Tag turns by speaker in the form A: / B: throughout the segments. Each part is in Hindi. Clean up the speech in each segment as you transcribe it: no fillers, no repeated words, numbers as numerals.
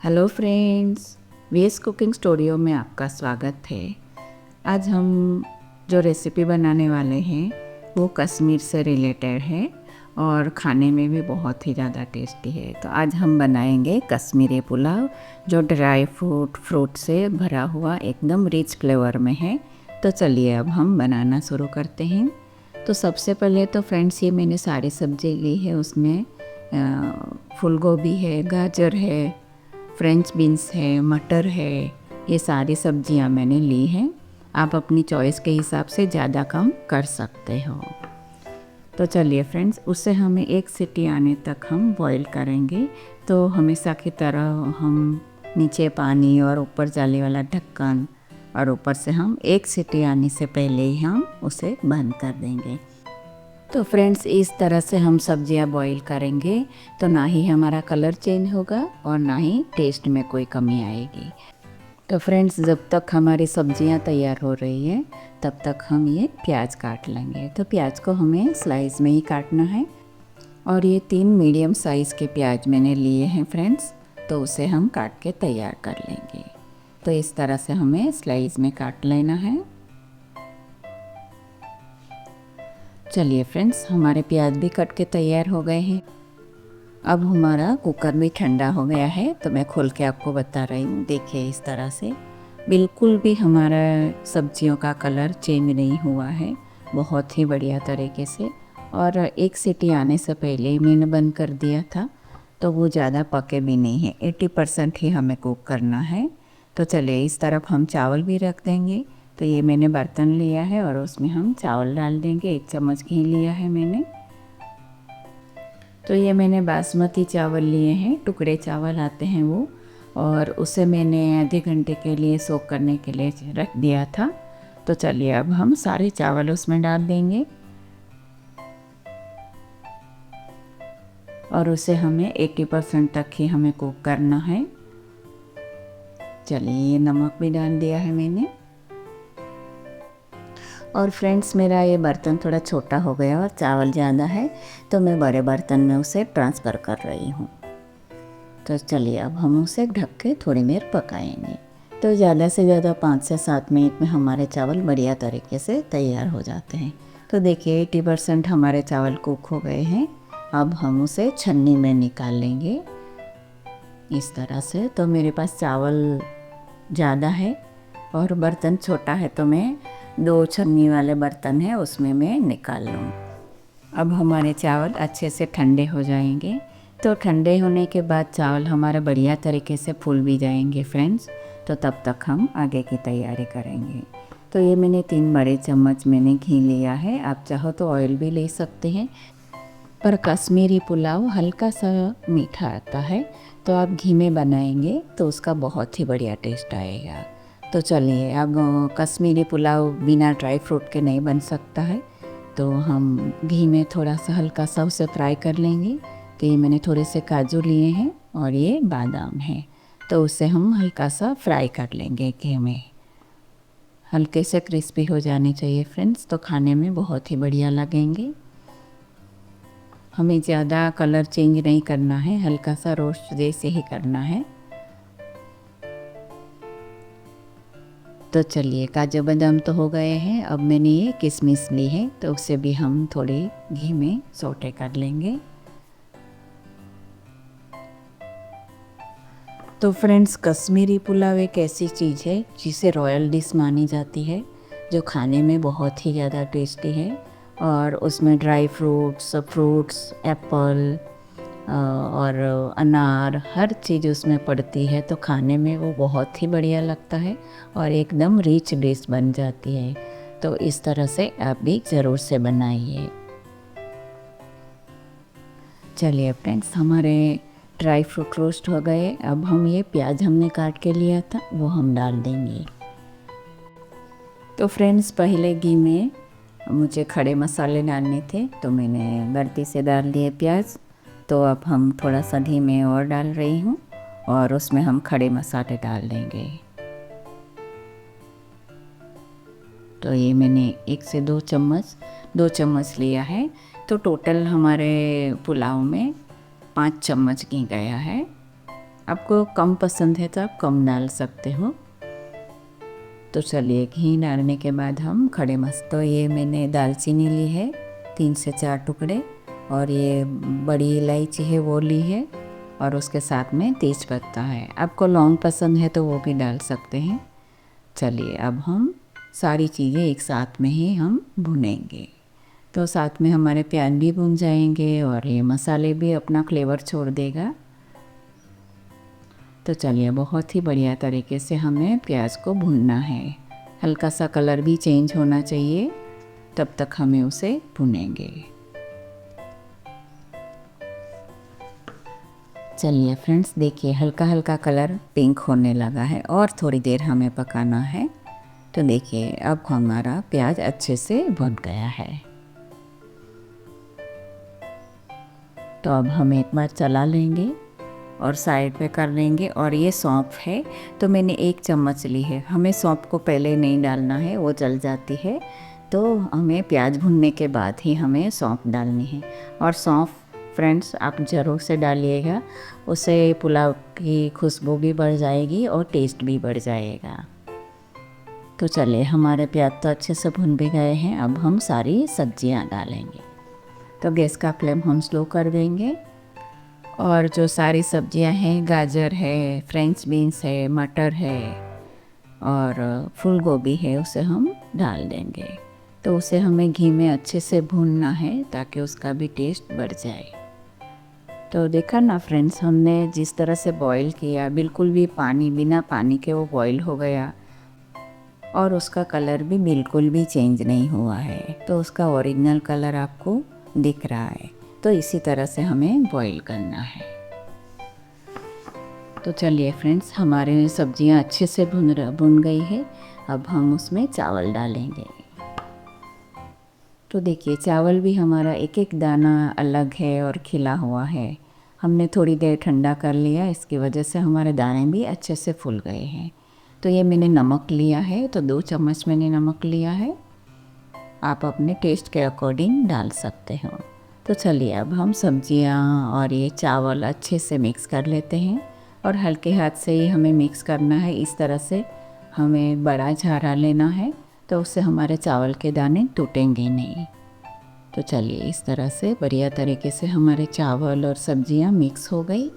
A: Hello friends, VS cooking studio में आपका स्वागत है। आज हम जो रेसिपी बनाने वाले हैं वो कश्मीर से रिलेटेड है और खाने में भी बहुत ही ज़्यादा टेस्टी है। तो आज हम बनाएंगे कश्मीरी पुलाव जो ड्राई फ्रूट से भरा हुआ एकदम रिच फ्लेवर में है। तो चलिए अब हम बनाना शुरू करते हैं। तो सबसे पहले तो फ्रेंड्स ये मैंने सारी सब्ज़ी ली है। उसमें फूल गोभी है, गाजर है, फ्रेंच बीन्स है, मटर है, ये सारी सब्जियां मैंने ली हैं। आप अपनी चॉइस के हिसाब से ज़्यादा कम कर सकते हो। तो चलिए फ्रेंड्स, उससे हमें एक सीटी आने तक हम बॉईल करेंगे। तो हमेशा की तरह हम नीचे पानी और ऊपर जाली वाला ढक्कन और ऊपर से हम एक सीटी आने से पहले ही हम उसे बंद कर देंगे। तो फ्रेंड्स, इस तरह से हम सब्जियां बॉईल करेंगे तो ना ही हमारा कलर चेंज होगा और ना ही टेस्ट में कोई कमी आएगी। तो फ्रेंड्स, जब तक हमारी सब्जियां तैयार हो रही है तब तक हम ये प्याज काट लेंगे। तो प्याज को हमें स्लाइस में ही काटना है और ये 3 मीडियम साइज़ के प्याज मैंने लिए हैं फ्रेंड्स। तो उसे हम काट के तैयार कर लेंगे। तो इस तरह से हमें स्लाइस में काट लेना है। चलिए फ्रेंड्स, हमारे प्याज भी कट के तैयार हो गए हैं। अब हमारा कुकर भी ठंडा हो गया है तो मैं खोल के आपको बता रही हूँ। देखिए, इस तरह से बिल्कुल भी हमारा सब्जियों का कलर चेंज नहीं हुआ है, बहुत ही बढ़िया तरीके से। और एक सीटी आने से पहले ही मैंने बंद कर दिया था, तो वो ज़्यादा पके भी नहीं है। 80% ही हमें कुक करना है। तो चलिए, इस तरफ हम चावल भी रख देंगे। तो ये मैंने बर्तन लिया है और उसमें हम चावल डाल देंगे। 1 चम्मच घी लिया है मैंने। तो ये मैंने बासमती चावल लिए हैं, टुकड़े चावल आते हैं वो, और उसे मैंने आधे घंटे के लिए सोक करने के लिए रख दिया था। तो चलिए अब हम सारे चावल उसमें डाल देंगे और उसे हमें 80% तक ही हमें कुक करना है। चलिए, ये नमक भी डाल दिया है मैंने। और फ्रेंड्स, मेरा ये बर्तन थोड़ा छोटा हो गया और चावल ज़्यादा है तो मैं बड़े बर्तन में उसे ट्रांसफ़र कर रही हूँ। तो चलिए अब हम उसे ढक के थोड़ी देर पकाएंगे। तो ज़्यादा से ज़्यादा 5 से 7 मिनट में हमारे चावल बढ़िया तरीके से तैयार हो जाते हैं। तो देखिए, 80% हमारे चावल कुक हो गए हैं। अब हम उसे छन्नी में निकाल लेंगे इस तरह से। तो मेरे पास चावल ज़्यादा है और बर्तन छोटा है तो मैं 2 छन्नी वाले बर्तन है उसमें मैं निकाल लूँ। अब हमारे चावल अच्छे से ठंडे हो जाएंगे। तो ठंडे होने के बाद चावल हमारे बढ़िया तरीके से फूल भी जाएंगे फ्रेंड्स। तो तब तक हम आगे की तैयारी करेंगे। तो ये मैंने 3 बड़े चम्मच मैंने घी लिया है। आप चाहो तो ऑयल भी ले सकते हैं, पर कश्मीरी पुलाव हल्का सा मीठा आता है तो आप घी में बनाएंगे तो उसका बहुत ही बढ़िया टेस्ट आएगा। तो चलिए, अब कश्मीरी पुलाव बिना ड्राई फ्रूट के नहीं बन सकता है, तो हम घी में थोड़ा सा हल्का सा उसे फ्राई कर लेंगे। तो ये मैंने थोड़े से काजू लिए हैं और ये बादाम है, तो उसे हम हल्का सा फ्राई कर लेंगे घी में। हल्के से क्रिस्पी हो जाने चाहिए फ्रेंड्स, तो खाने में बहुत ही बढ़िया लगेंगे। हमें ज़्यादा कलर चेंज नहीं करना है, हल्का सा रोस्ट जैसे ही करना है। तो चलिए, काजू बादाम तो हो गए हैं। अब मैंने ये किशमिश ली है तो उसे भी हम थोड़ी घी में सौटे कर लेंगे। तो फ्रेंड्स, कश्मीरी पुलाव एक ऐसी चीज़ है जिसे रॉयल डिश मानी जाती है, जो खाने में बहुत ही ज़्यादा टेस्टी है। और उसमें ड्राई फ्रूट्स, एप्पल और अनार, हर चीज़ उसमें पड़ती है, तो खाने में वो बहुत ही बढ़िया लगता है और एकदम रिच डिश बन जाती है। तो इस तरह से आप भी ज़रूर से बनाइए। चलिए फ्रेंड्स, हमारे ड्राई फ्रूट रोस्ट हो गए। अब हम ये प्याज हमने काट के लिया था वो हम डाल देंगे। तो फ्रेंड्स, पहले घी में मुझे खड़े मसाले डालने थे तो मैंने गलती से डाल दिए प्याज। तो अब हम थोड़ा सा घी में और डाल रही हूँ और उसमें हम खड़े मसाले डाल देंगे। तो ये मैंने 1 से 2 चम्मच लिया है। तो टोटल हमारे पुलाव में 5 चम्मच घी गया है। आपको कम पसंद है तो आप कम डाल सकते हो। तो चलिए घी डालने के बाद हम खड़े मसाले, तो ये मैंने दालचीनी ली है 3 से 4 टुकड़े, और ये बड़ी इलायची है वो ली है, और उसके साथ में तेज पत्ता है। आपको लौंग पसंद है तो वो भी डाल सकते हैं। चलिए अब हम सारी चीज़ें एक साथ में ही हम भुनेंगे, तो साथ में हमारे प्याज भी भुन जाएंगे और ये मसाले भी अपना फ्लेवर छोड़ देगा। तो चलिए बहुत ही बढ़िया तरीके से हमें प्याज को भुनना है। हल्का सा कलर भी चेंज होना चाहिए, तब तक हमें उसे भुनेंगे। चलिए फ्रेंड्स, देखिए हल्का हल्का कलर पिंक होने लगा है और थोड़ी देर हमें पकाना है। तो देखिए अब हमारा प्याज अच्छे से भुन गया है। तो अब हम एक बार चला लेंगे और साइड पे कर लेंगे। और ये सौंफ है, तो मैंने 1 चम्मच ली है। हमें सौंफ को पहले नहीं डालना है, वो जल जाती है। तो हमें प्याज भुनने के बाद ही हमें सौंफ डालनी है। और सौंफ फ्रेंड्स आप ज़रूर से डालिएगा, उससे पुलाव की खुशबू भी बढ़ जाएगी और टेस्ट भी बढ़ जाएगा। तो चलिए हमारे प्याज तो अच्छे से भुन भी गए हैं। अब हम सारी सब्जियां डालेंगे। तो गैस का फ्लेम हम स्लो कर देंगे, और जो सारी सब्जियां हैं, गाजर है, फ्रेंच बीन्स है, मटर है और फूल गोभी है, उसे हम डाल देंगे। तो उसे हमें घी में अच्छे से भूनना है ताकि उसका भी टेस्ट बढ़ जाए। तो देखा ना फ्रेंड्स, हमने जिस तरह से बॉईल किया, बिल्कुल भी पानी, बिना पानी के वो बॉईल हो गया और उसका कलर भी बिल्कुल भी चेंज नहीं हुआ है। तो उसका ओरिजिनल कलर आपको दिख रहा है। तो इसी तरह से हमें बॉईल करना है। तो चलिए फ्रेंड्स, हमारे सब्जियां अच्छे से भुन गई है। अब हम उसमें चावल डालेंगे। तो देखिए चावल भी हमारा एक एक दाना अलग है और खिला हुआ है। हमने थोड़ी देर ठंडा कर लिया, इसकी वजह से हमारे दाने भी अच्छे से फूल गए हैं। तो ये मैंने नमक लिया है, तो 2 चम्मच मैंने नमक लिया है। आप अपने टेस्ट के अकॉर्डिंग डाल सकते हो। तो चलिए अब हम सब्जियां और ये चावल अच्छे से मिक्स कर लेते हैं, और हल्के हाथ से ही हमें मिक्स करना है। इस तरह से हमें बड़ा झारा लेना है, तो उससे हमारे चावल के दाने टूटेंगे नहीं। तो चलिए इस तरह से बढ़िया तरीके से हमारे चावल और सब्जियां मिक्स हो गई।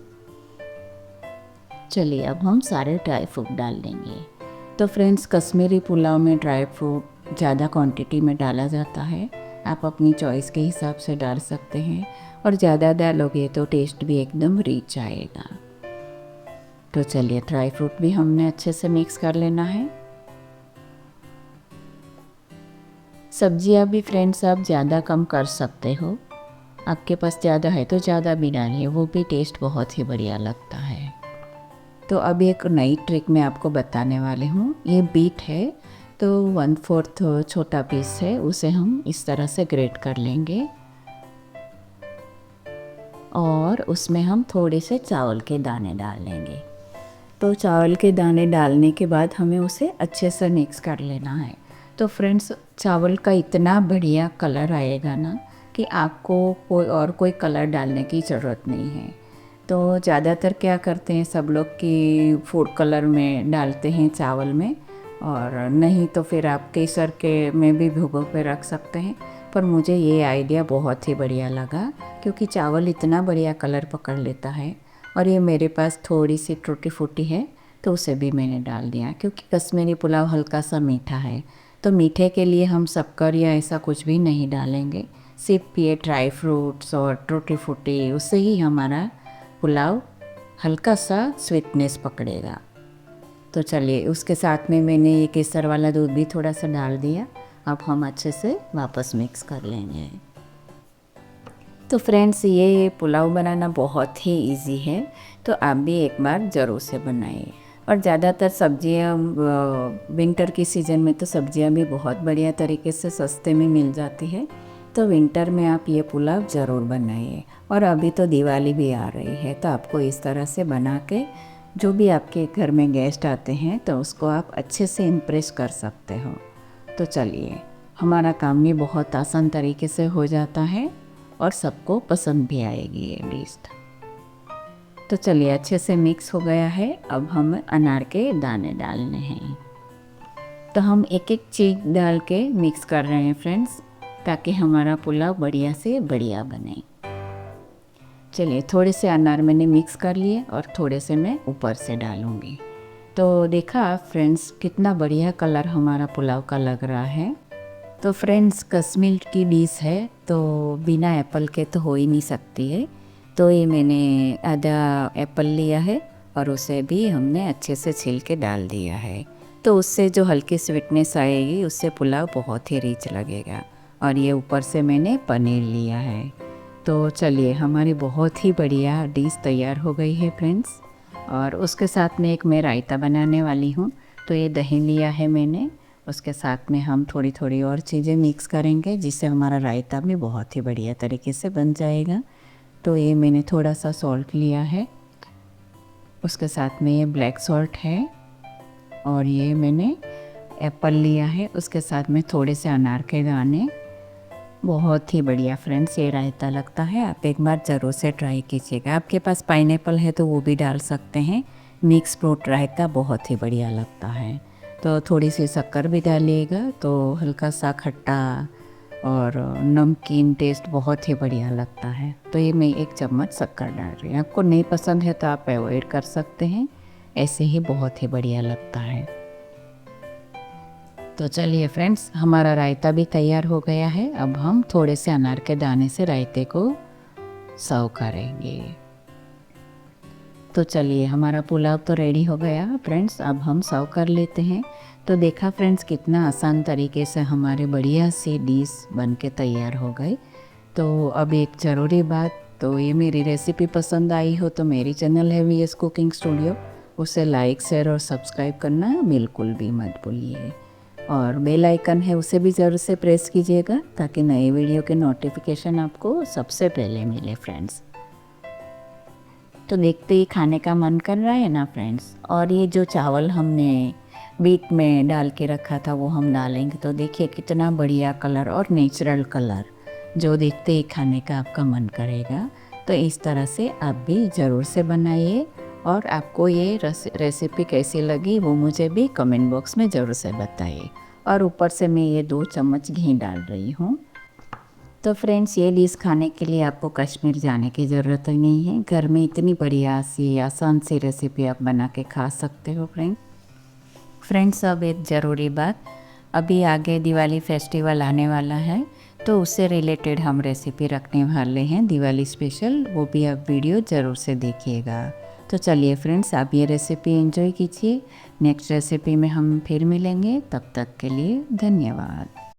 A: चलिए अब हम सारे ड्राई फ्रूट डाल देंगे। तो फ्रेंड्स, कश्मीरी पुलाव में ड्राई फ्रूट ज़्यादा क्वांटिटी में डाला जाता है। आप अपनी चॉइस के हिसाब से डाल सकते हैं, और ज़्यादा डालोगे तो टेस्ट भी एकदम रिच आएगा। तो चलिए ड्राई फ्रूट भी हमने अच्छे से मिक्स कर लेना है। सब्जियां भी फ्रेंड्स आप ज़्यादा कम कर सकते हो, आपके पास ज़्यादा है तो ज़्यादा भी डालिए, वो भी टेस्ट बहुत ही बढ़िया लगता है। तो अब एक नई ट्रिक मैं आपको बताने वाली हूँ। ये बीट है, तो 1/4 छोटा पीस है, उसे हम इस तरह से ग्रेट कर लेंगे, और उसमें हम थोड़े से चावल के दाने डाल लेंगे। तो चावल के दाने डालने के बाद हमें उसे अच्छे से मिक्स कर लेना है। तो फ्रेंड्स, चावल का इतना बढ़िया कलर आएगा ना कि आपको कोई कलर डालने की ज़रूरत नहीं है। तो ज़्यादातर क्या करते हैं सब लोग कि फूड कलर में डालते हैं चावल में, और नहीं तो फिर आप केसर के में भी भिगो के रख सकते हैं। पर मुझे ये आइडिया बहुत ही बढ़िया लगा, क्योंकि चावल इतना बढ़िया कलर पकड़ लेता है। और ये मेरे पास थोड़ी सी टूटी फूटी है, तो उसे भी मैंने डाल दिया, क्योंकि कश्मीरी पुलाव हल्का सा मीठा है। तो मीठे के लिए हम शक्कर या ऐसा कुछ भी नहीं डालेंगे, सिर्फ ये ड्राई फ्रूट्स और टूटी फूटी, उससे ही हमारा पुलाव हल्का सा स्वीटनेस पकड़ेगा। तो चलिए उसके साथ में मैंने ये केसर वाला दूध भी थोड़ा सा डाल दिया। अब हम अच्छे से वापस मिक्स कर लेंगे। तो फ्रेंड्स, ये पुलाव बनाना बहुत ही इजी है, तो आप भी एक बार ज़रूर से बनाइए। और ज़्यादातर सब्जियां विंटर की सीज़न में तो सब्जियां भी बहुत बढ़िया तरीके से सस्ते में मिल जाती है। तो विंटर में आप ये पुलाव ज़रूर बनाइए। और अभी तो दिवाली भी आ रही है, तो आपको इस तरह से बना के जो भी आपके घर में गेस्ट आते हैं तो उसको आप अच्छे से इम्प्रेस कर सकते हो। तो चलिए, हमारा काम भी बहुत आसान तरीके से हो जाता है और सबको पसंद भी आएगी ये डिश। तो चलिए अच्छे से मिक्स हो गया है। अब हम अनार के दाने डालने हैं। तो हम एक एक चीज़ डाल के मिक्स कर रहे हैं फ्रेंड्स, ताकि हमारा पुलाव बढ़िया से बढ़िया बने। चलिए थोड़े से अनार मैंने मिक्स कर लिए और थोड़े से मैं ऊपर से डालूँगी। तो देखा फ्रेंड्स कितना बढ़िया कलर हमारा पुलाव का लग रहा है। तो फ्रेंड्स कश्मीर की डिश है तो बिना एप्पल के तो हो ही नहीं सकती है। तो ये मैंने आधा एप्पल लिया है और उसे भी हमने अच्छे से छील के डाल दिया है। तो उससे जो हल्की स्वीटनेस आएगी उससे पुलाव बहुत ही रिच लगेगा। और ये ऊपर से मैंने पनीर लिया है। तो चलिए हमारी बहुत ही बढ़िया डिश तैयार हो गई है फ्रेंड्स। और उसके साथ में एक मैं रायता बनाने वाली हूँ। तो ये दही लिया है मैंने, उसके साथ में हम थोड़ी थोड़ी और चीज़ें मिक्स करेंगे जिससे हमारा रायता भी बहुत ही बढ़िया तरीके से बन जाएगा। तो ये मैंने थोड़ा सा सॉल्ट लिया है, उसके साथ में ये ब्लैक सॉल्ट है, और ये मैंने एप्पल लिया है, उसके साथ में थोड़े से अनार के दाने। बहुत ही बढ़िया फ्रेंड्स ये रायता लगता है, आप एक बार ज़रूर से ट्राई कीजिएगा। आपके पास पाइनएप्पल है तो वो भी डाल सकते हैं। मिक्स फ्रूट रायता बहुत ही बढ़िया लगता है। तो थोड़ी सी शक्कर भी डालिएगा तो हल्का सा खट्टा और नमकीन टेस्ट बहुत ही बढ़िया लगता है। तो ये मैं 1 चम्मच शक्कर डाल रही हूँ। आपको नहीं पसंद है तो आप अवॉइड कर सकते हैं, ऐसे ही बहुत ही बढ़िया लगता है। तो चलिए फ्रेंड्स हमारा रायता भी तैयार हो गया है। अब हम थोड़े से अनार के दाने से रायते को सर्व करेंगे। तो चलिए हमारा पुलाव तो रेडी हो गया फ्रेंड्स, अब हम सर्व कर लेते हैं। तो देखा फ्रेंड्स कितना आसान तरीके से हमारे बढ़िया सी डिश बन के तैयार हो गई। तो अब एक ज़रूरी बात, तो ये मेरी रेसिपी पसंद आई हो तो मेरी चैनल है वीएस कुकिंग स्टूडियो, उसे लाइक शेयर और सब्सक्राइब करना बिल्कुल भी मत भूलिए। और बेल आइकन है उसे भी ज़रूर से प्रेस कीजिएगा ताकि नए वीडियो के नोटिफिकेशन आपको सबसे पहले मिले फ्रेंड्स। तो देखते ही खाने का मन कर रहा है ना फ्रेंड्स। और ये जो चावल हमने बीट में डाल के रखा था वो हम डालेंगे। तो देखिए कितना बढ़िया कलर और नेचुरल कलर, जो देखते ही खाने का आपका मन करेगा। तो इस तरह से आप भी ज़रूर से बनाइए। और आपको ये रेसिपी कैसी लगी वो मुझे भी कमेंट बॉक्स में ज़रूर से बताइए। और ऊपर से मैं ये 2 चम्मच घी डाल रही हूँ। तो फ्रेंड्स ये डिश खाने के लिए आपको कश्मीर जाने की ज़रूरत ही नहीं है, घर में इतनी बढ़िया सी आसान सी रेसिपी आप बना के खा सकते हो फ्रेंड्स अब एक ज़रूरी बात, अभी आगे दिवाली फेस्टिवल आने वाला है तो उससे रिलेटेड हम रेसिपी रखने वाले हैं दिवाली स्पेशल, वो भी आप वीडियो ज़रूर से देखिएगा। तो चलिए फ्रेंड्स आप ये रेसिपी एंजॉय कीजिए। नेक्स्ट रेसिपी में हम फिर मिलेंगे, तब तक के लिए धन्यवाद।